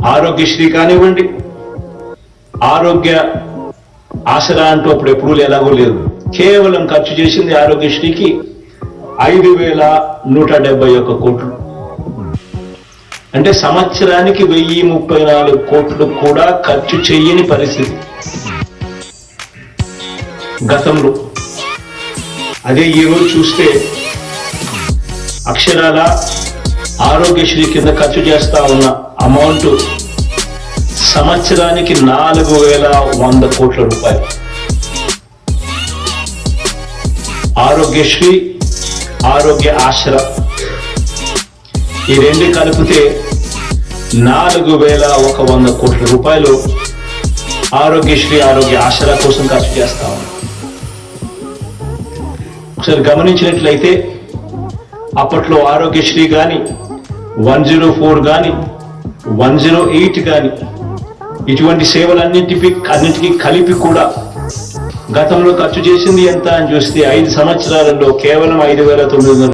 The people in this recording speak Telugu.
ఆరోగ్యశ్రీ కానివ్వండి, ఆరోగ్య ఆసరా అంటూ అప్పుడు ఎప్పుడు ఎలాగో లేదు. కేవలం ఖర్చు చేసింది ఆరోగ్యశ్రీకి 5,171 కోట్లు. అంటే సంవత్సరానికి 1,034 కోట్లు కూడా ఖర్చు చేయని పరిస్థితి గతంలో. అదే ఈరోజు చూస్తే అక్షరాల ఆరోగ్యశ్రీ కింద ఖర్చు చేస్తా ఉన్న అమౌంట్ సంవత్సరానికి 4,100 కోట్ల రూపాయలు. ఆరోగ్యశ్రీ, ఆరోగ్య ఆసరా ఈ రెండు కలిపితే 4,100 కోట్ల రూపాయలు ఆరోగ్యశ్రీ, ఆరోగ్య ఆసరా కోసం ఖర్చు చేస్తా ఉన్నాం. ఒకసారి గమనించినట్లయితే అప్పట్లో ఆరోగ్యశ్రీ కానీ, 104 కానీ, 108 కానీ ఇటువంటి సేవలన్నింటికి కలిపి కూడా గతంలో ఖర్చు చేసింది ఎంత అని చూస్తే 5 సంవత్సరాలలో కేవలం 5,900